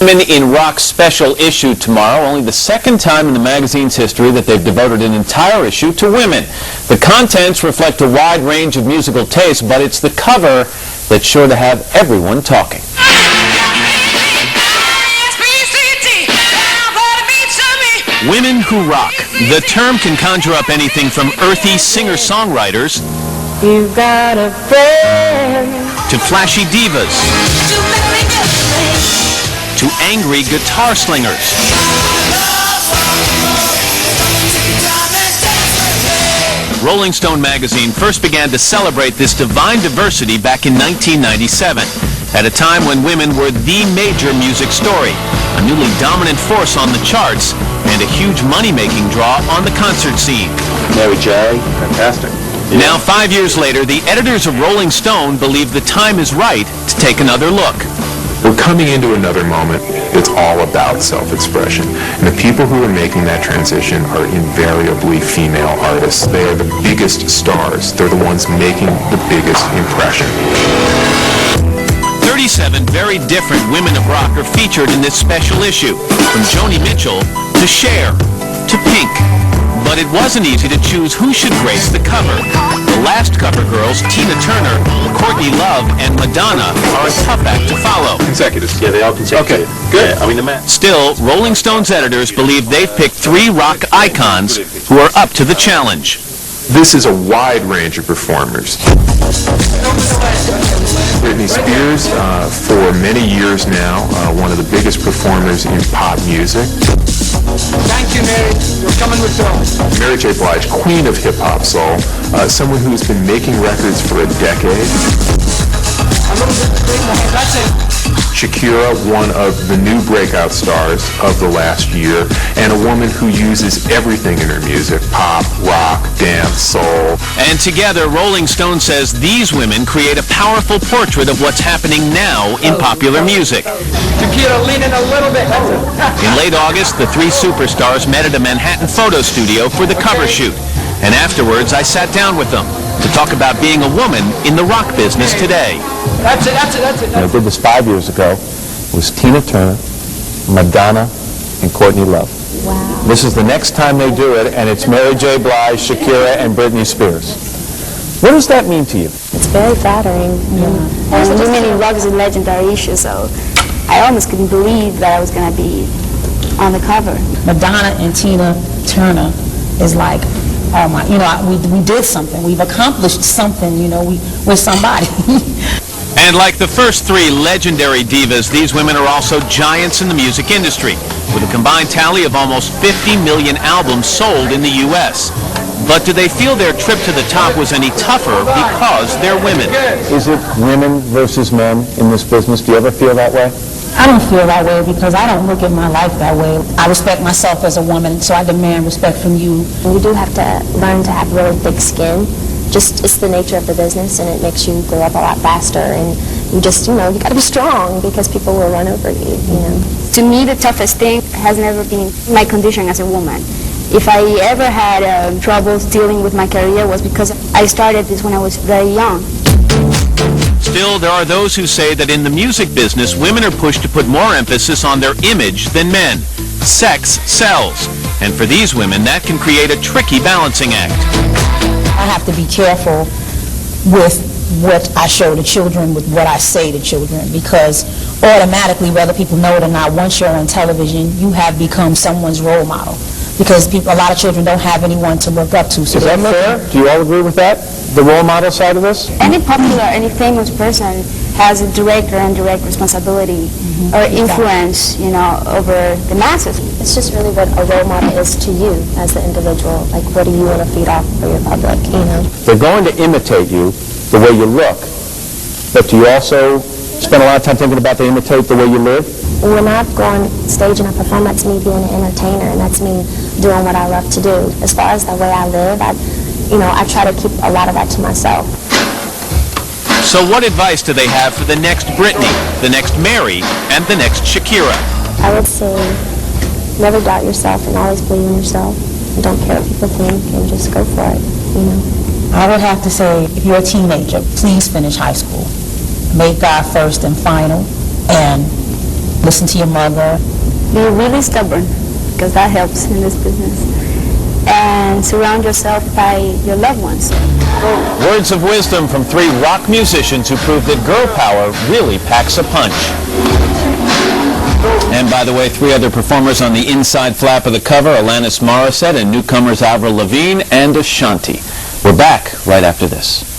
Women in Rock's special issue tomorrow, only the second time in the magazine's history that they've devoted an entire issue to women. The contents reflect a wide range of musical tastes, but it's the cover that's sure to have everyone talking. Women who rock. The term can conjure up anything from earthy singer-songwriters You've got a friend to flashy divas to angry guitar slingers. Rolling Stone magazine first began to celebrate this divine diversity back in 1997, at a time when women were the major music story, a newly dominant force on the charts, and a huge money-making draw on the concert scene. Mary J, fantastic. Now, 5 years later, the editors of Rolling Stone believe the time is right to take another look. We're coming into another moment. It's all about self-expression. And the people who are making that transition are invariably female artists. They are the biggest stars. They're the ones making the biggest impression. 37 very different women of rock are featured in this special issue, from Joni Mitchell to Cher to Pink. But it wasn't easy to choose who should grace the cover. The last cover girls, Tina Turner, Courtney Love, and Madonna, are a tough act to follow. Consecutive. Yeah, they all consecutive. Okay, good. Yeah, I mean, the match. Still, Rolling Stone's editors believe they've picked 3 rock icons who are up to the challenge. This is a wide range of performers. Britney Spears, for many years now, one of the biggest performers in pop music. Thank you, Mary. You're coming with Bill. Mary J. Blidge, queen of hip-hop soul, someone who's been making records for a decade. A little bit of green, that's it. Shakira, one of the new breakout stars of the last year, and a woman who uses everything in her music: pop, rock, dance, soul. And together, Rolling Stone says these women create a powerful portrait of what's happening now in popular music. Shakira, lean in a little bit. In late August, the 3 superstars met at a Manhattan photo studio for the cover shoot. And afterwards, I sat down with them to talk about being a woman in the rock business today. That's it. I did this 5 years ago. It was Tina Turner, Madonna, and Courtney Love. Wow. This is the next time they do it, and it's Mary J. Blige, Shakira, and Britney Spears. What does that mean to you? It's very flattering. Yeah. And women in rock is a legendary issue, so I almost couldn't believe that I was going to be on the cover. Madonna and Tina Turner is like, oh my, we did something. We've accomplished something, we're somebody. And like the first 3 legendary divas, these women are also giants in the music industry, with a combined tally of almost 50 million albums sold in the U.S. But do they feel their trip to the top was any tougher because they're women? Is it women versus men in this business? Do you ever feel that way? I don't feel that way because I don't look at my life that way. I respect myself as a woman, so I demand respect from you. You do have to learn to have really thick skin. It's the nature of the business, and it makes you grow up a lot faster, and you just, you got to be strong because people will run over you, To me, the toughest thing has never been my condition as a woman. If I ever had troubles dealing with my career was because I started this when I was very young. Still, there are those who say that in the music business, women are pushed to put more emphasis on their image than men. Sex sells. And for these women, that can create a tricky balancing act. I have to be careful with what I show the children, with what I say to children, because automatically, whether people know it or not, once you're on television, you have become someone's role model. Because a lot of children don't have anyone to look up to. So is that fair? Do you all agree with that? The role model side of this? Any popular, any famous person has a direct or indirect responsibility or influence, over the masses. It's just really what a role model is to you as the individual. Like, what do you want to feed off for your public, They're going to imitate you the way you look, but do you also spend a lot of time thinking about they imitate the way you live? When I go on stage and I perform, that's me being an entertainer, and that's me doing what I love to do. As far as the way I live, I try to keep a lot of that to myself. So what advice do they have for the next Britney, the next Mary, and the next Shakira? I would say never doubt yourself and always believe in yourself. And don't care what people think and just go for it, I would have to say, if you're a teenager, please finish high school. Make God first and final, and Listen to your mother. Be really stubborn, because that helps in this business. And surround yourself by your loved ones. Words of wisdom from 3 rock musicians who prove that girl power really packs a punch. And by the way, 3 other performers on the inside flap of the cover, Alanis Morissette and newcomers Avril Lavigne and Ashanti. We're back right after this.